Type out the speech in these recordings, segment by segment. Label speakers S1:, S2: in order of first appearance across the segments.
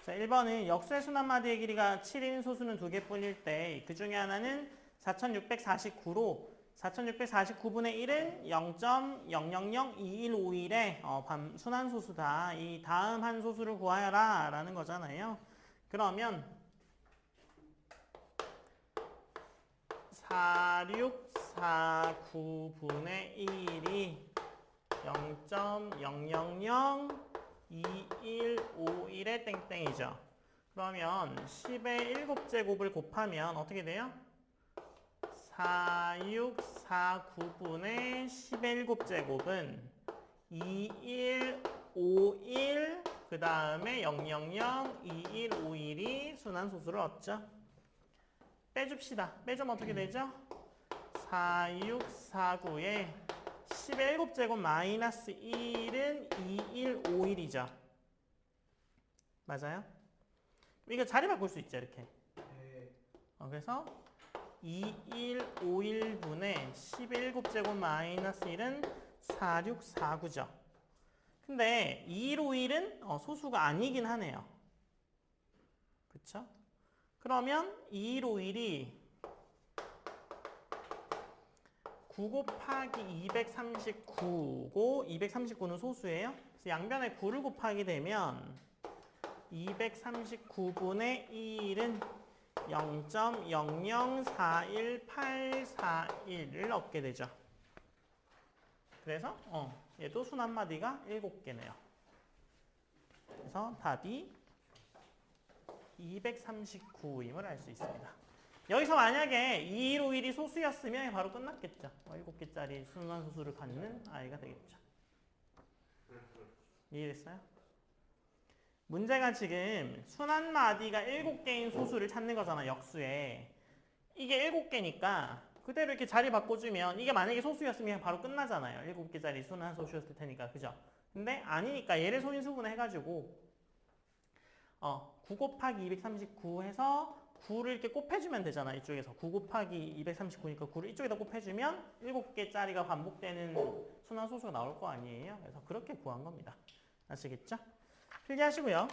S1: 자, 1번은 역수의 순환마디의 길이가 7인 소수는 2개뿐일 때 그 중에 하나는 4649로 4649분의 1은 0.000215일의 순환소수다. 이 다음 한 소수를 구하여라 라는 거잖아요. 그러면 4649분의 1이 0.0002151의 땡땡이죠. 그러면 10의 7제곱을 곱하면 어떻게 돼요? 4649분의 10의 7제곱은 2151 그 다음에 0002151이 순환소수를 얻죠. 빼줍시다. 빼주면 어떻게 되죠? 4649에 10의 7제곱 마이너스 1은 2151이죠. 맞아요? 이거 자리 바꿀 수 있죠, 이렇게.
S2: 네.
S1: 그래서 2151분의 10의 7제곱 마이너스 1은 4649죠. 근데 2151은 소수가 아니긴 하네요. 그쵸? 그러면 2151이 9 곱하기 239고 239는 소수예요. 그래서 양변에 9를 곱하게 되면 239분의 1은 0.0041841을 얻게 되죠. 그래서 얘도 순환마디가 7개네요. 그래서 답이 239임을 알 수 있습니다. 여기서 만약에 2151이 소수였으면 바로 끝났겠죠. 7개짜리 순환소수를 갖는 아이가 되겠죠. 이해됐어요? 문제가 지금 순환마디가 7개인 소수를 찾는 거잖아, 역수에. 이게 7개니까 그대로 이렇게 자리 바꿔주면 이게 만약에 소수였으면 바로 끝나잖아요. 7개짜리 순환소수였을 테니까. 그죠? 근데 아니니까 얘를 소인수분해 해가지고 9 곱하기 239 해서 9를 이렇게 곱해주면 되잖아, 이쪽에서. 9 곱하기 239니까 9를 이쪽에다 곱해주면 7개짜리가 반복되는 순환소수가 나올 거 아니에요? 그래서 그렇게 구한 겁니다. 아시겠죠? 필기하시고요.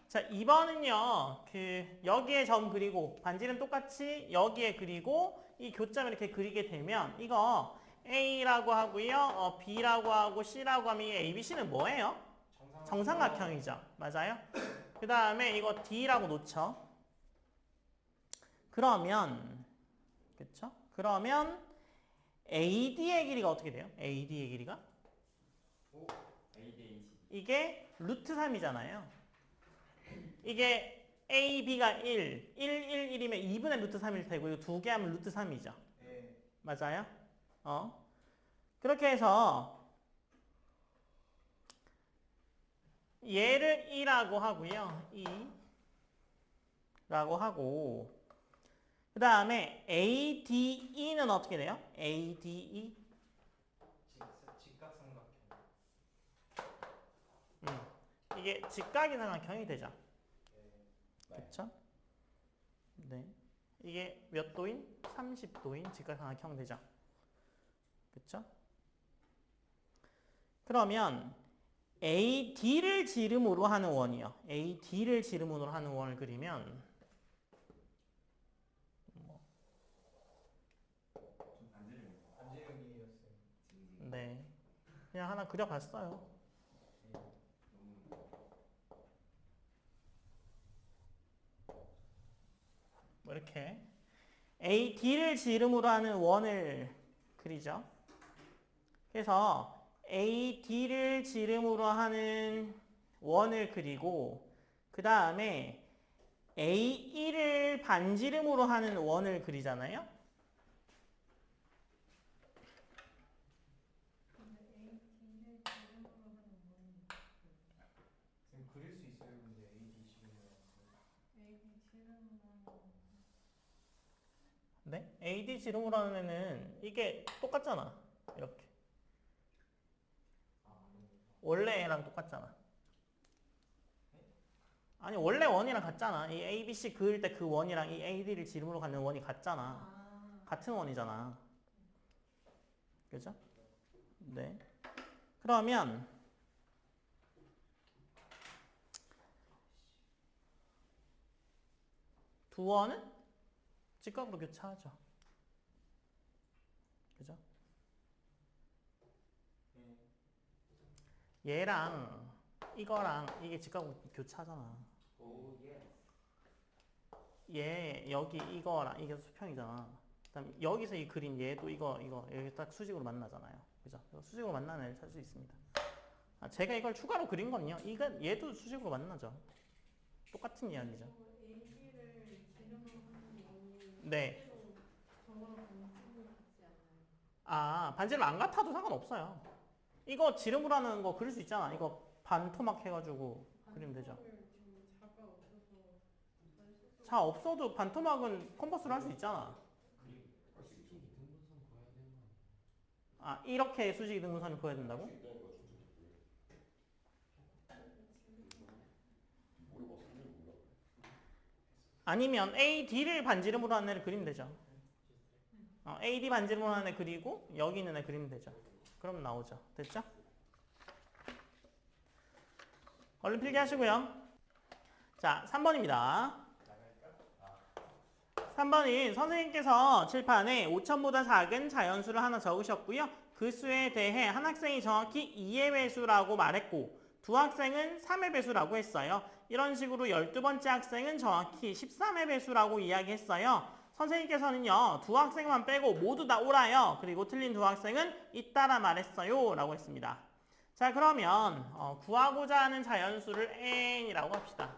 S1: 자, 2번은요, 여기에 점 그리고, 반지름 똑같이 여기에 그리고, 이 교점 이렇게 그리게 되면, 이거 A라고 하고요, B라고 하고, C라고 하면 이 ABC는 뭐예요? 정삼각형이죠. 맞아요? 그 다음에 이거 D라고 놓죠. 그러면, 그쵸? 그러면, AD의 길이가 어떻게 돼요? AD의 길이가? 이게 루트 3이잖아요. 이게 AB가 1, 1, 1이면 2분의 루트 3일 테고 이거 2개 하면 루트 3이죠.
S2: 네.
S1: 맞아요? 그렇게 해서 얘를 2라고 하고요. 2라고 하고 그 다음에 ADE는 어떻게 돼요? ADE?
S2: 직각삼각형.
S1: 이게 직각이상각형이 되죠.
S2: 네.
S1: 그쵸? 네. 이게 몇 도인? 30도인 직각삼각형 되죠. 그쵸? 그러면 AD를 지름으로 하는 원이요. AD를 지름으로 하는 원을 그리면
S2: 반지름이었어요.
S1: 네. 그냥 하나 그려봤어요. 뭐 이렇게 AD를 지름으로 하는 원을 그리죠. 그래서 AD를 지름으로 하는 원을 그리고 그 다음에 AE를 반지름으로 하는 원을 그리잖아요.
S2: 선생님 그릴 수 있어요, 근데 AD 지름으로.
S1: 네? AD 지름으로 하는 애는 이게 똑같잖아. 이렇게. 원래 애랑 똑같잖아. 아니 원래 원이랑 같잖아. 이 ABC 그을 때 그 원이랑 이 AD를 지름으로 갖는 원이 같잖아. 같은 원이잖아. 그죠? 네. 그 그러면 두어는 직각으로 교차하죠. 그죠? 얘랑 이거랑 이게 직각으로 교차하잖아.
S2: 오 예.
S1: 얘 여기 이거랑 이게 수평이잖아. 그다음 여기서 이 그린 얘도 이거 여기 딱 수직으로 만나잖아요. 그죠? 수직으로 만나는 애를 찾을 수 있습니다. 아, 제가 이걸 추가로 그린 건요. 이거 얘도 수직으로 만나죠. 똑같은 이야기죠.
S3: AB를 지름으로 하는 거는
S1: 네.
S3: 실제로 저거랑 반지름이 같지 않아요?
S1: 아, 반지름 안 같아도 상관없어요. 이거 지름으로 하는 거 그릴 수 있잖아. 이거 반토막 해가지고 그리면 되죠.
S3: 반토막을 좀 자가 없어서 잘 쓸 수
S1: 자, 없어도 반토막은 컴퍼스로 할 수 있잖아. 아, 이렇게 수직 이등분선을 그어야 된다고? 아니면 AD를 반지름으로 하는 애를 그리면 되죠. AD 반지름으로 하는 애 그리고 여기 있는 애 그리면 되죠. 그럼 나오죠. 됐죠? 얼른 필기 하시고요. 자, 3번입니다. 3번은 선생님께서 칠판에 5천보다 작은 자연수를 하나 적으셨고요. 그 수에 대해 한 학생이 정확히 2의 배수라고 말했고 두 학생은 3의 배수라고 했어요. 이런 식으로 12번째 학생은 정확히 13의 배수라고 이야기했어요. 선생님께서는요. 두 학생만 빼고 모두 다 옳아요. 그리고 틀린 두 학생은 잇따라 말했어요. 라고 했습니다. 자, 그러면 구하고자 하는 자연수를 n이라고 합시다.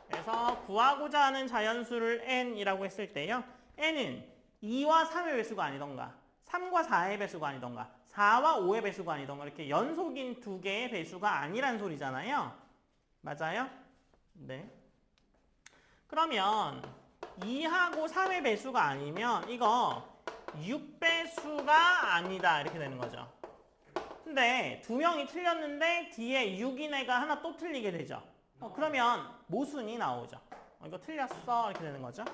S1: 그래서 구하고자 하는 자연수를 n이라고 했을 때요. n은 2와 3의 배수가 아니던가 3과 4의 배수가 아니던가 4와 5의 배수가 아니던가 이렇게 연속인 두 개의 배수가 아니란 소리잖아요. 맞아요? 네. 그러면 2하고 3의 배수가 아니면 이거 6배수가 아니다 이렇게 되는 거죠. 근데 두 명이 틀렸는데 뒤에 6인 애가 하나 또 틀리게 되죠. 그러면 모순이 나오죠. 이거 틀렸어 이렇게 되는 거죠.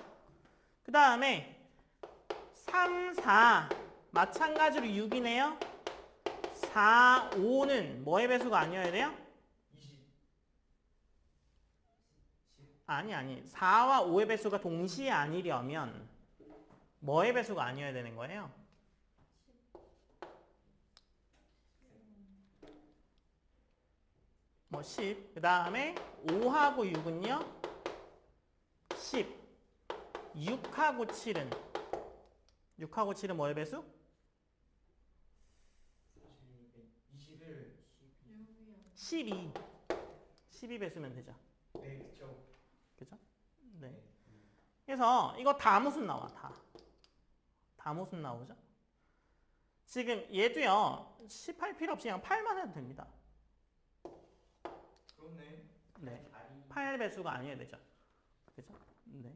S1: 그 다음에 3, 4 마찬가지로 6이네요. 4, 5는 뭐의 배수가 아니어야 돼요?
S2: 20.
S1: 아니 4와 5의 배수가 동시에 아니려면 뭐의 배수가 아니어야 되는 거예요? 뭐 10. 그 다음에 5하고 6은요? 10. 6하고 7은? 6하고 7은 뭐의 배수?
S2: 21.
S1: 12. 12배수면 되죠.
S2: 네 그쵸.
S1: 그죠? 네. 그래서 이거 다 무슨 나와? 다 무슨 나오죠? 지금 얘도요. 18 필요 없이 그냥 8만 해도 됩니다.
S2: 그렇네.
S1: 네. 8배수가 아니어야 되죠. 그죠? 네.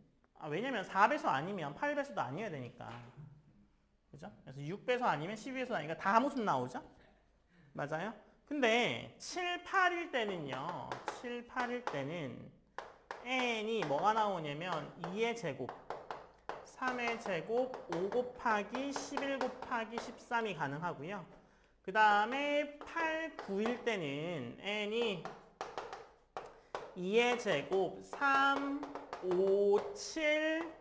S1: 왜냐면 4배수 아니면 8배수도 아니어야 되니까. 그죠? 그래서 6배수 아니면 12배수 아니니까 다 무슨 나오죠? 맞아요? 근데 7, 8일 때는요. 7, 8일 때는 n이 뭐가 나오냐면 2의 제곱, 3의 제곱, 5 곱하기 11 곱하기 13이 가능하고요. 그 다음에 8, 9일 때는 n이 2의 제곱, 3, 5, 7,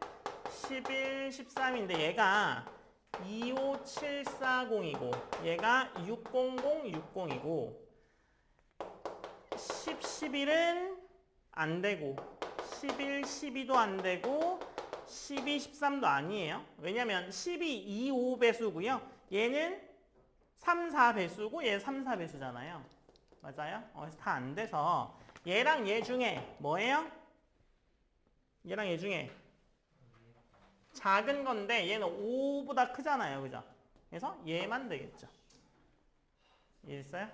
S1: 11, 13인데 얘가 25740이고 얘가 600, 60이고 10, 11은 안 되고 11, 12도 안 되고 12, 13도 아니에요. 왜냐면 12, 2, 5배수고요. 얘는 3, 4배수고 얘 3, 4배수잖아요. 맞아요? 그래서 다 안 돼서 얘랑 얘 중에 뭐예요? 얘랑 얘 중에 작은 건데 얘는 5보다 크잖아요. 그죠? 그래서 얘만 되겠죠. 이해했어요?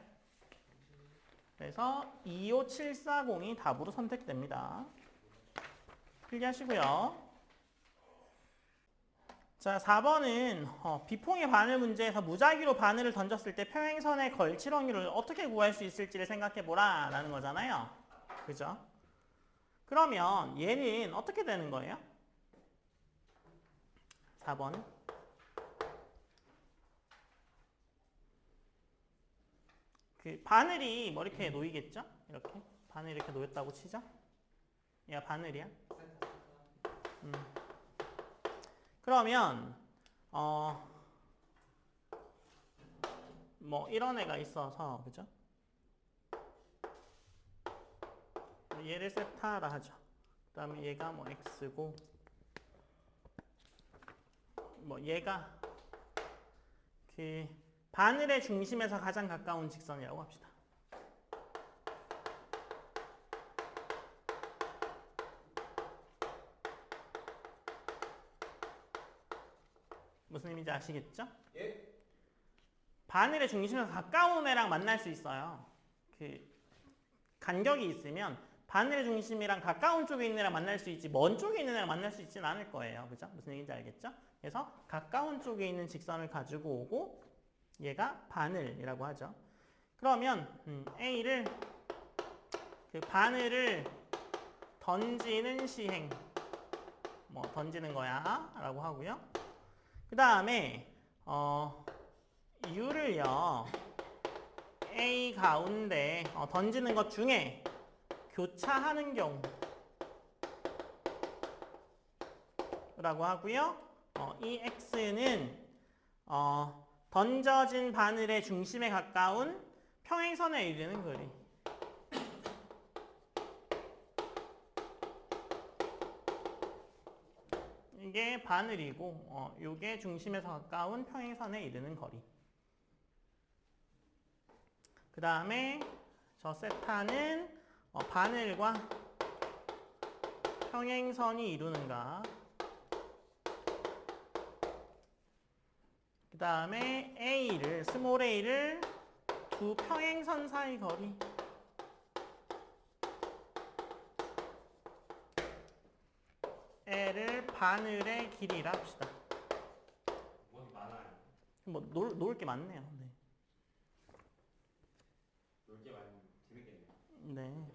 S1: 그래서 25740이 답으로 선택됩니다. 필기하시고요. 자, 4번은 비폭의 바늘 문제에서 무작위로 바늘을 던졌을 때 평행선의 걸칠 확률을 어떻게 구할 수 있을지를 생각해보라 라는 거잖아요. 그죠? 그러면 얘는 어떻게 되는 거예요? 4번. 그 바늘이 뭐 이렇게 놓이겠죠? 이렇게 바늘이 이렇게 놓였다고 치죠? 얘가 바늘이야. 그러면 뭐 이런 애가 있어서 그죠? 얘를 세타라 하죠. 그다음에 얘가 뭐 x고 뭐 얘가 그 바늘의 중심에서 가장 가까운 직선이라고 합시다. 무슨 의미인지 아시겠죠?
S2: 예?
S1: 바늘의 중심에서 가까운 애랑 만날 수 있어요. 그 간격이 있으면 바늘의 중심이랑 가까운 쪽에 있는 애랑 만날 수 있지 먼 쪽에 있는 애랑 만날 수 있지는 않을 거예요. 그죠? 무슨 얘기인지 알겠죠? 그래서 가까운 쪽에 있는 직선을 가지고 오고 얘가 바늘이라고 하죠. 그러면 A를 그 바늘을 던지는 시행 뭐 던지는 거야 라고 하고요. 그 다음에 U를요 A 가운데 던지는 것 중에 교차하는 경우 라고 하고요. 이 X는 던져진 바늘의 중심에 가까운 평행선에 이르는 거리. 이게 바늘이고 이게 중심에서 가까운 평행선에 이르는 거리. 그 다음에 저 세타는 바늘과 평행선이 이루는가. 그 다음에 A를 스몰 a를 두 평행선 사이 거리. L을 바늘의 길이라 합시다.
S4: 뭐 많아요.
S1: 뭐 놓을 게 많네요. 네.
S4: 놀게 많이 재밌겠네요.
S1: 네.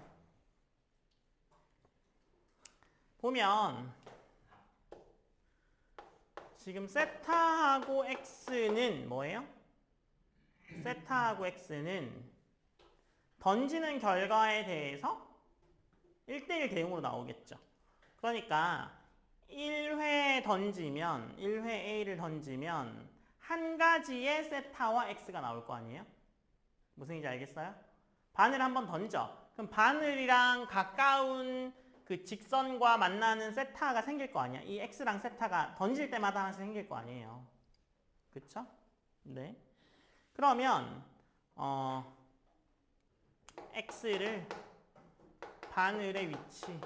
S1: 보면 지금 세타하고 x는 뭐예요? 세타하고 x는 던지는 결과에 대해서 1대1 대응으로 나오겠죠. 그러니까 1회 던지면 1회 A를 던지면 한 가지의 세타와 x가 나올 거 아니에요? 무슨 얘기인지 알겠어요? 바늘 한번 던져. 그럼 바늘이랑 가까운 그 직선과 만나는 세타가 생길 거 아니야? 이 x랑 세타가 던질 때마다 하나씩 생길 거 아니에요? 그쵸? 네. 그러면 x를 바늘의 위치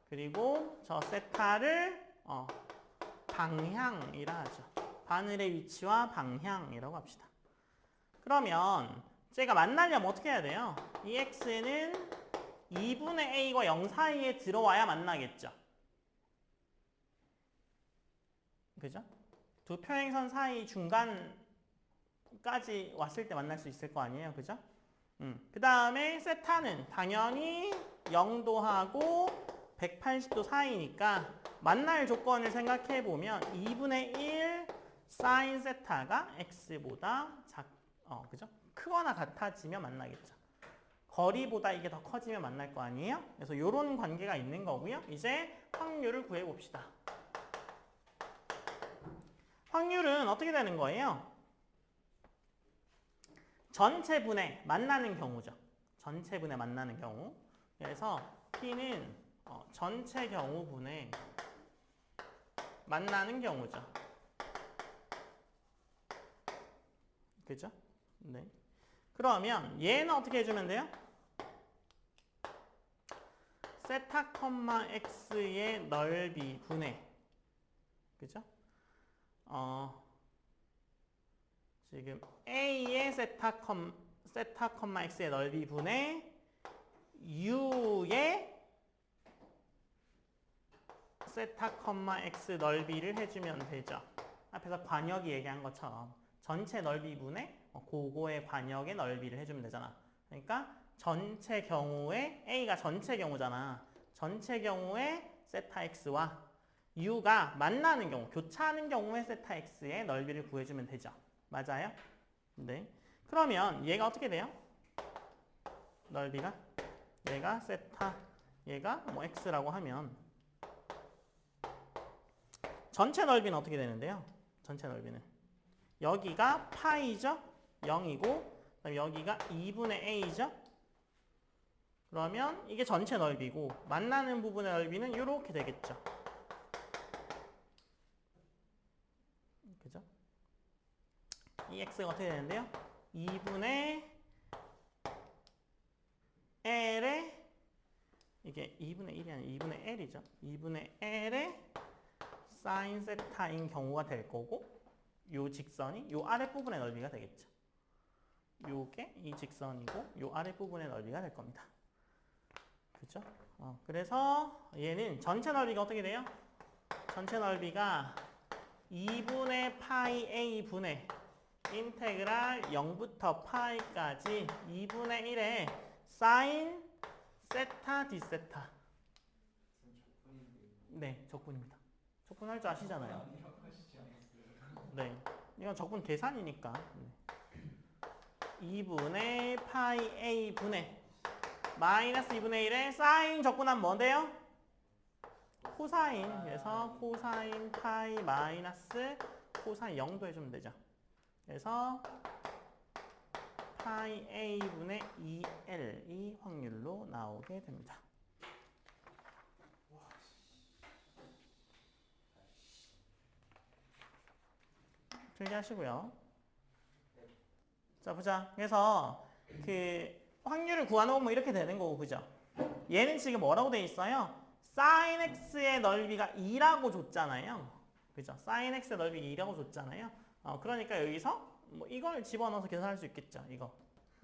S1: 그리고 저 세타를 방향이라 하죠. 바늘의 위치와 방향이라고 합시다. 그러면 제가 만나려면 어떻게 해야 돼요? 이 x는 2분의 a과 0 사이에 들어와야 만나겠죠. 그죠? 두 평행선 사이 중간까지 왔을 때 만날 수 있을 거 아니에요. 그죠? 그 다음에 세타는 당연히 0도하고 180도 사이니까 만날 조건을 생각해 보면 2분의 1 사인 세타가 x보다 그죠? 크거나 같아지면 만나겠죠. 거리보다 이게 더 커지면 만날 거 아니에요? 그래서 이런 관계가 있는 거고요. 이제 확률을 구해 봅시다. 확률은 어떻게 되는 거예요? 전체 분의 만나는 경우죠. 전체 분의 만나는 경우. 그래서 P는 전체 경우분의 만나는 경우죠. 그죠? 네. 그러면 얘는 어떻게 해주면 돼요? 세타 컴마 x의 넓이 분의 그죠? 지금 a의 세타 컴마 x의 넓이 분의 u의 세타 컴마 x 넓이를 해주면 되죠. 앞에서 관역이 얘기한 것처럼 전체 넓이 분의 그거의 관역의 넓이를 해주면 되잖아. 그러니까 전체 경우에 a가 전체 경우잖아. 전체 경우에 세타 x와 u가 만나는 경우, 교차하는 경우에 세타 x의 넓이를 구해주면 되죠. 맞아요? 네. 그러면 얘가 어떻게 돼요? 넓이가? 얘가 세타, 얘가 뭐 x라고 하면 전체 넓이는 어떻게 되는데요? 전체 넓이는 여기가 파이죠? 0이고 그다음에 여기가 2분의 a죠? 그러면 이게 전체 넓이고 만나는 부분의 넓이는 이렇게 되겠죠. 그죠? 이 x가 어떻게 되는데요? 2분의 L의 이게 2분의 1이 아니라 2분의 L이죠. 2분의 L의 사인 세타인 경우가 될 거고 요 직선이 요 아랫부분의 넓이가 되겠죠. 요게 이 직선이고 요 아랫부분의 넓이가 될 겁니다. 그죠? 그래서 얘는 전체 넓이가 어떻게 돼요? 전체 넓이가 2분의 파이 a 분의 인테그랄 0부터 파이까지 2분의 1의 사인 세타 디세타. 네, 적분입니다. 적분 할 줄 아시잖아요. 네, 이건 적분 계산이니까. 2분의 파이 a 분의 마이너스 2분의 1의 사인 적분하면 뭔데요? 코사인. 그래서 코사인 파이 마이너스 코사인 0도 해주면 되죠. 그래서 파이 a분의 2l이 확률로 나오게 됩니다. 필기하시고요. 자, 보자. 그래서 그 확률을 구하놓으면 이렇게 되는 거고, 그죠? 얘는 지금 뭐라고 돼 있어요? sin x의 넓이가 2라고 줬잖아요. 그죠? sin x의 넓이가 2라고 줬잖아요. 그러니까 여기서 뭐 이걸 집어넣어서 계산할 수 있겠죠. 이거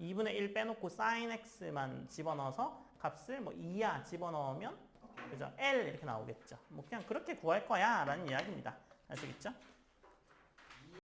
S1: 2분의 1 빼놓고 sin x만 집어넣어서 값을 뭐 2야 집어넣으면 그죠? L 이렇게 나오겠죠. 뭐 그냥 그렇게 구할 거야 라는 이야기입니다. 아시겠죠?